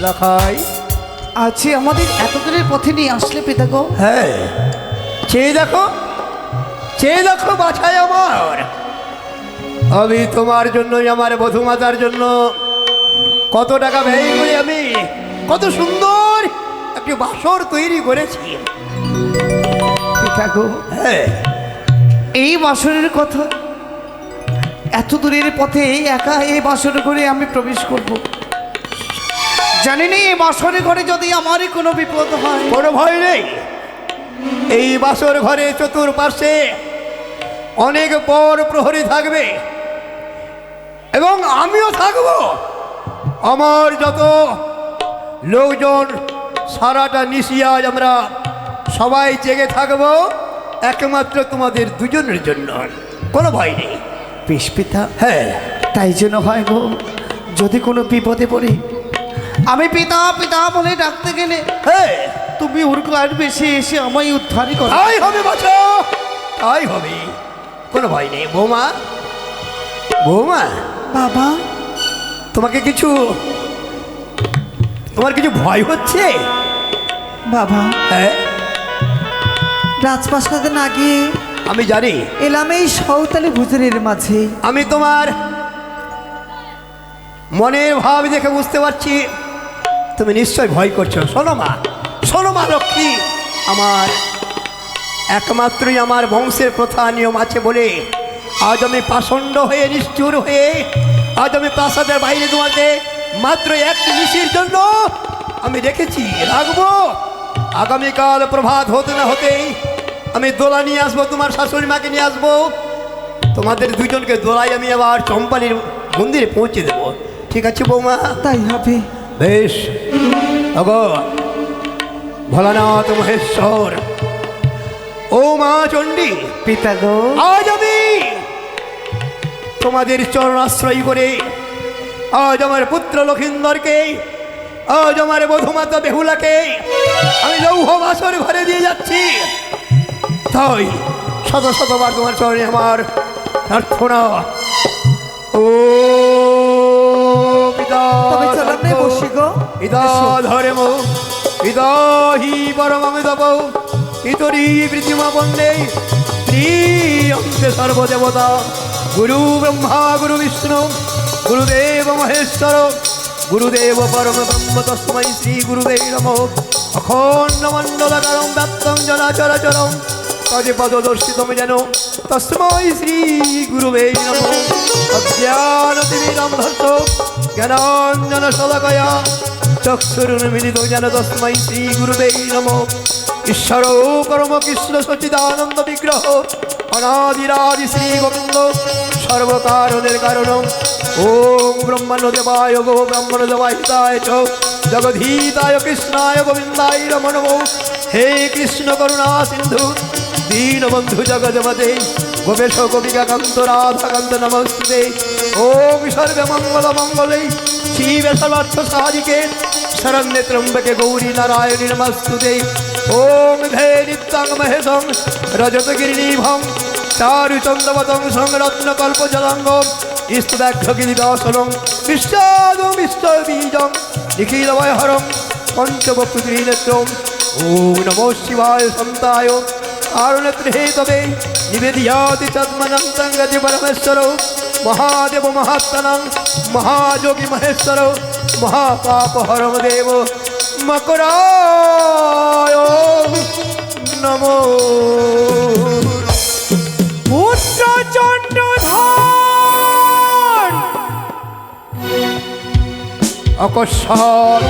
লাখাই আজকে আমাদের এত দূরের পথে নিয়ে আসলে পিতা গো। হ্যাঁ, চেয়ে দেখো, চেয়ে দেখো বাছাই আমার। আমি তোমার জন্য, আমার বধূমাতার জন্য কত টাকা ব্যয় করে আমি কত সুন্দর একটি বাসর তৈরি করেছি। পিতা গো, হ্যাঁ, এই বাসরের কথা, এত দূরের পথে একা এই বাসর ঘরে আমি প্রবেশ করব। জানি না এই বাসরের ঘরে যদি আমারই কোনো বিপদ হয়। কোনো ভয় নেই। এই বাসর ঘরে চতুর্পাশে অনেক পর প্রহরী থাকবে এবং আমিও থাকব। আমার যত লোকজন সারাটা নিশিয়াজ আমরা সবাই জেগে থাকব একমাত্র তোমাদের দুজনের জন্য। কোনো ভয় নেই। বেশ পিতা, হ্যাঁ, তাই যেন হয় গো। যদি কোনো বিপদে পড়ি, আমি পিতা পিতা বলে ডাকতে গেলে হ্যাঁ, তুমি উড়কো আসবে, এসে আমায় উদ্ধারই করো। তাই হবে বাছা, তাই হবে। কোনো ভয় নেই। বৌমা, বৌমা, বাবা, তোমার কিছু ভয় হচ্ছে? বাবা, হ্যাঁ, রাজপ্রাসাদে না গিয়ে আমি জানি। এলাম এই সাঁওতালি ভুজুরের মাঝে। আমি তোমার মনের ভাব দেখে বুঝতে পারছি তুমি নিশ্চয় ভয় করছো। শোনো মা, শোনো মা লক্ষ্মী, আমার একমাত্রই আমার বংশের প্রথা নিয়ম আছে বলে আজ আমি পাষণ্ড হয়ে, নিষ্ঠুর হয়ে, আজ আমি প্রাসাদের বাইরে তোমাকে মাত্র একটি নিশির জন্য আমি রেখেছি, রাখবো। আগামীকাল প্রভাত হতে না হতেই আমি দোলা নিয়ে আসবো, তোমার শাশুড়ি মাকে নিয়ে আসবো। তোমাদের দুজনকে দোলাই আমি আবার চম্পালির মন্দিরে পৌঁছে দেবো। ঠিক আছে বৌমা? তাই হবে। বেশ। ওগো ভোলানাথ মহেশ্বর, ও মা চণ্ডী, পিতা গো, আজ আমি তোমাদের চরণাশ্রয় করে আজ আমার পুত্র লক্ষিন্দরকে, আজ আমার বধূমাতা বেহুলাকে আমি লৌহ বাসর ঘরে দিয়ে যাচ্ছি। তাই শত শতবার তোমার চরণে আমার প্রার্থনা। ও পিতা, তবে চলো আমরা বসি গো। পিতা ধর্ম, পিতা হি পরমমিতপ, পিতরি পৃথিমা বন্দে, প্রিয়ন্তে সর্বদেবতা, গুরু ব্রহ্মা গুরু বিষ্ণু গুরুদেব মহেশ্বর, গুরুদেব পরম ব্রহ্ম, তস্मै শ্রী গুরুবে নমঃ। অখণ্ড মণ্ডলকারং ব্যাপ্তং জনাচরাচরং তৎপদদর্শিতম যেন, তস্मै শ্রী গুরুবে নমঃ। অজ্ঞানতিমিরন্ধস্য জ্ঞানাঞ্জন শলাকয়া চক্ষুরুন্মিলিত যেন, তস্मै শ্রী গুরুবে নমঃ। ঈশ্বর পরম কৃষ্ণ সচ্চিদানন্দ বিগ্রহ, অনাদিরাদি শ্রী গোবিন্দ, সর্বকারণের কারণ। ওম ব্রহ্মণ্যদেবায় গো ব্রহ্মণ্যদেবায় হিতায় চ জগধীতায় কৃষ্ণায় গোবিন্দায় নমো নমঃ। হে কৃষ্ণ করুণা সিন্ধু দীনবন্ধু জগৎপতে, গোপেশ গোপিকাকান্ত রাধাকান্ত নমস্তে। ওম সর্বমঙ্গল মঙ্গলে শিবে সর্বার্থ সাধিকে শরণ্যে ত্র্যম্বকে গৌরী নারায়ণী নমস্তুতে। ওম ভে নিত্যং মহেশং রজতগিরিনিভং চারুচন্দ্রবতং সংরত্নকল্পজলাঙ্গম স্তব্যাঘ্রগিরিদাসনং বিশ্বদং বিশ্ববীজং নিখিলভয়হরং পঞ্চবক্ত্রিনেত্রং। ওম নমো শিবায় সন্তায় কারণত্রিহেতবে নিবেদিয়াতি চদ্মনন্तं গতি পরমেশ্বর, মহাদেব মহাত্মনং মহাযোগী মহেশ্বর, মহাপাপহরম দেব মকরায় নমো। পুত্রচণ্ডধর অকস্মাৎ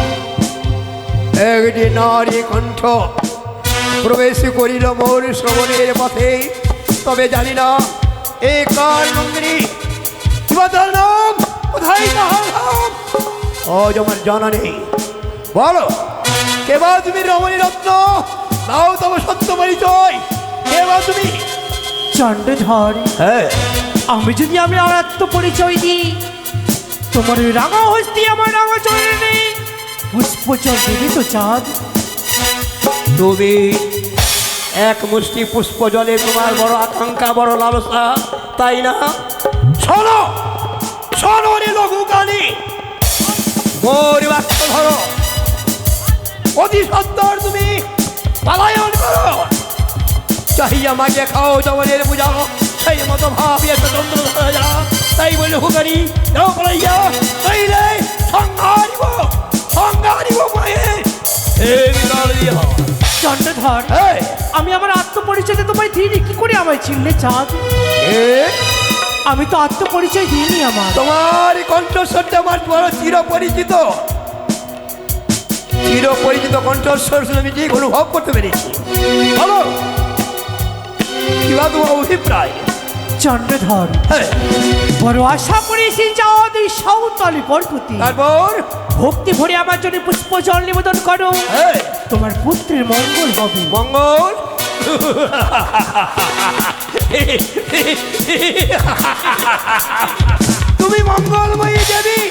একটি নারী কণ্ঠ প্রবেশ করিল মোর শ্রবণের পথে। তবে জানি না এ কার নন্দিনী, তার নাম, কোথায় তাহার নাম আজ আমার জানা নেই। বলো কেবা তুমি রমণী রত্ন, দাও তবে সত্য পরিচয়। কেবা তুমি? চণ্ডধর, হ্যাঁ, আমি যদি আমার আত্মপরিচয় দিই, তোমার ওই রাঙা হস্তি আমার রাঙা চলে নেই, পুষ্পচল দেবে তো চাঁদ। তুমি এক মুষ্টি পুষ্প জলে তোমার বড় আকাঙ্ক্ষা, বড় লালসা, তাই না? শোনো শোনো রে লঘু কালী, মোর বাক্য ধরো। অতি সত্তর তুমি পালায়ন করো। চাহিয়া মাগিয়া খাও জবনের বুঝাও, সেই মতো ভাবিয়া চন্দ্র ধরা যা। তাই বলে হুকারি যাও পালাইয়া, তাইলে সংহারিব সংহারিব মায়ে হে বিকাল দিয়া। চন্দ্রধর, এই, আমি আমার আত্মপরিচয়টা তোমায় দিইনি, কি করে আমায় চিনলে চাঁদ? এ, আমি তো আত্মপরিচয় দিইনি আমার। তোমার কণ্ঠস্বরটা আমার বড় চিরপরিচিত, চিরপরিচিত কণ্ঠস্বর শুনে আমি ঠিক অনুভব করতে পেরেছি। বলো কিবা তোমার অভিপ্রায়? চন্দ্রধর, হ্যাঁ, বড় আশা করেছি চাঁদ এই সাঁওতালি পর্বতে তারপর ভক্তি ভরে আমার জন্য পুষ্প জল নিবেদন করো, হ্যাঁ, তোমার পুত্রের মঙ্গল হবে। মঙ্গল তুমি মঙ্গলময়ী দেবী,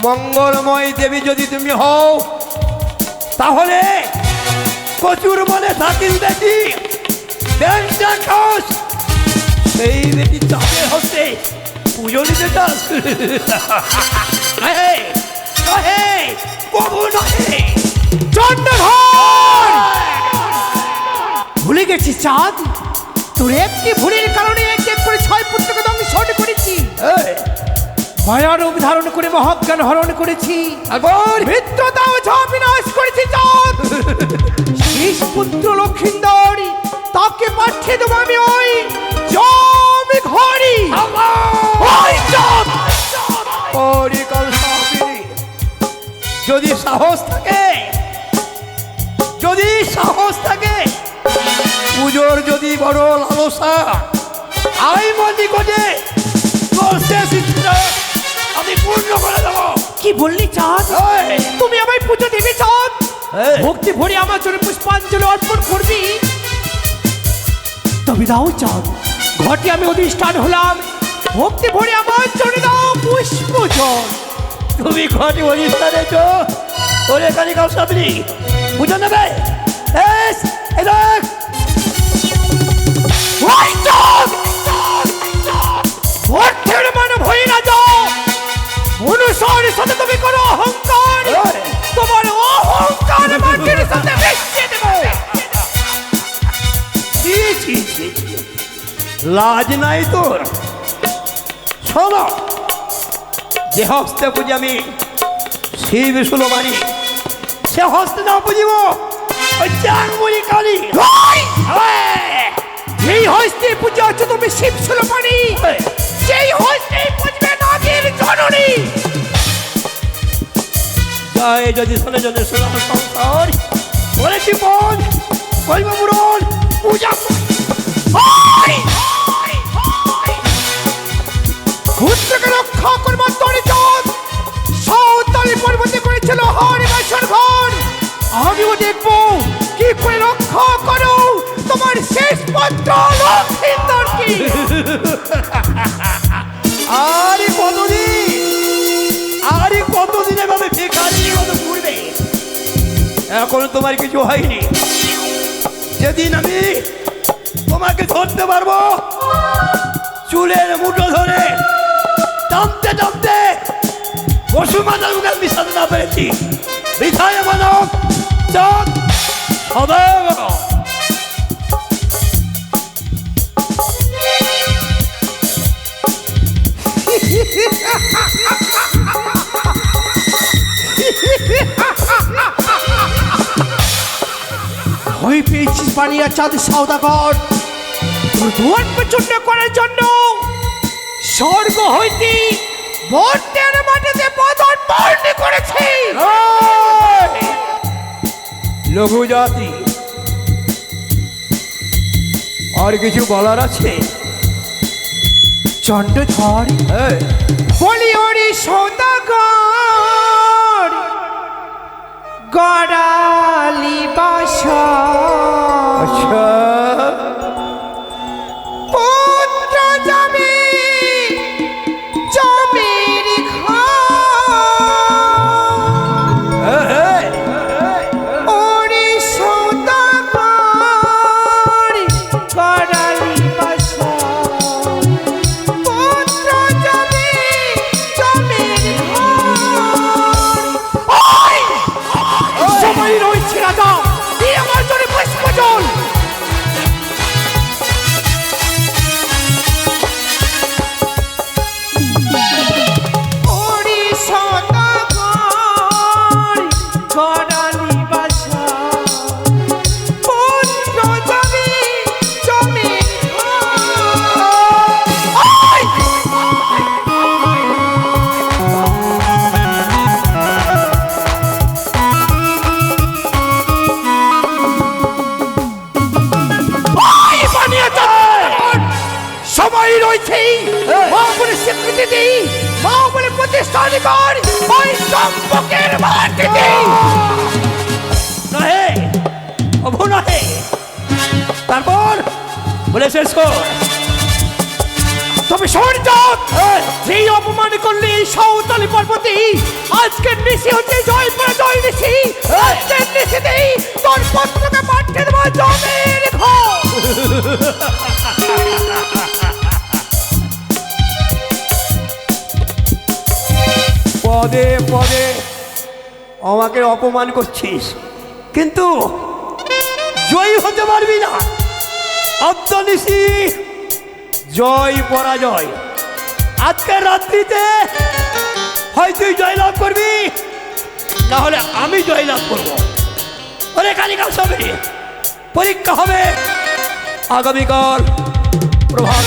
মঙ্গলময়ী দেবী যদি তুমি হও, তাহলে প্রচুর মনে থাকিস বেটি ব্যাংকটা খাস, সেই বেটি চাঁদের হচ্ছে পুজো নিতে চাস। নহে নহে প্রভু নহে। চন্দ্রধর, ভুলে গেছি চাঁদ, তোর একটি ভুলের কারণে এক এক করে 6 পুত্রকে ধ্বংস করেছি, এই, মায়া রূপ ধারণ করে মহাজ্ঞান হরণ করেছি, তারপর মিত্রতাও বিনাশ করেছি চাঁদ। শেষ পুত্র লক্ষিন্দর, তাকে পাঠিয়ে দেবো আমি ওই জমি ঘড়ি। ওই চাঁদ, পরিকল সাপিনী, যদি সাহস থাকে, যদি সাহস থাকে, পুজোর যদি বড় লালসা, আই মন্দি কোটে তোর শেষ ইচ্ছা আমি পূর্ণ করে দেবো। কি বললি চাঁদ? এই, তুমি আমায় পুজো দেবে চাঁদ? এই, ভক্তি ভরে আমার জন্য পুষ্পাঞ্জলি অর্পণ করবি? তবে দাও চাঁদ, ঘটে আমি অধিষ্ঠান হলাম, ভক্তি ভরে আমার জন্য দাও পুষ্প জল। তুমি ঘটে অনুষ্ঠানে চো ওরে কালিকাল সাপিনী পুজো নেবে। এস, এই দেখ, ওই চাঁদ, অর্থের মানব হয়ে না যাও, অনুসরণের সাথে তুমি করো অহংকার, এই, তোমার অহংকার মাটির সাথে মিশিয়ে দেবো। ছি, ছি, ছি, ছি। লাজ নাই তোর? শোনো, যে হস্তে পুজি আমি শিব সুলমানি, সে হস্তে না পুজিব ওই চাংমুড়ি কালী। এই হস্তে পূজা হচ্ছে তুমি শিব সুলমানি, সেই হস্তে পুজবে নাগের জননী। জয় যদি শোনে জনে শোনার সংসার বলে কি মন কইব মুরন পূজা পুত্রকে রক্ষা করবার তরে চাঁদ সাঁওতালি পর্বতে করেছিল হরি বাসর ঘর। আমিও দেখবো কি করে রক্ষা করো তোমার শেষ পুত্র লক্ষিন্দরকে। আরে কতদিন, আরে কতদিন এভাবে বেকারি মতো ঘুরবে? এখন তোমার কিছু হয়নি, যেদিন আমি তোমাকে ধরতে পারবো, চুলের মুঠো ধরে টানতে টানতে পশু মাতার মুখে মিশাতে না পেরেছি, বৃথায় মানব চাঁদ সদয়। ভয় পেয়েছিস বানিয়া চাঁদ সওদাগর, তোর দুয়ার প্রচন্ড করার জন্য স্বর্গ হইতে বর্তের মাটিতে পদার্পণ করেছি। লঘু জাতি, আর কিছু বলার আছে? চন্দ্রধর, এই, বলি ওরে সৌদাগর, গড়ালি বাসা আচ্ছা, পুত্র যাবে জমির ওরে সৌদাগর, গড়ালি বাসা পুত্র যাবে জমির কর ওই চম্পকের মাটিতে। নহে অভু নহে, তারপর বলে শেষ কর। তবে সূর্য যেই অপমান করলি এই সৌতলি পর্বতী, আজকের নিশি হচ্ছে জয় পরাজয় নিশি। আজকের নিশিতেই তোর পুত্রকে পাঠিয়ে দেবো জমের ঘর। পদে পদে আমাকে অপমান করছিস, কিন্তু জয়ী হতে পারবি না। অর্ধনিশি জয় পরাজয়, আজকের রাত্রিতে হয় তুই জয়লাভ করবি, না হলে আমি জয়লাভ করব। ওরে কালিকা সবে পরীক্ষা হবে আগামীকাল প্রভাত।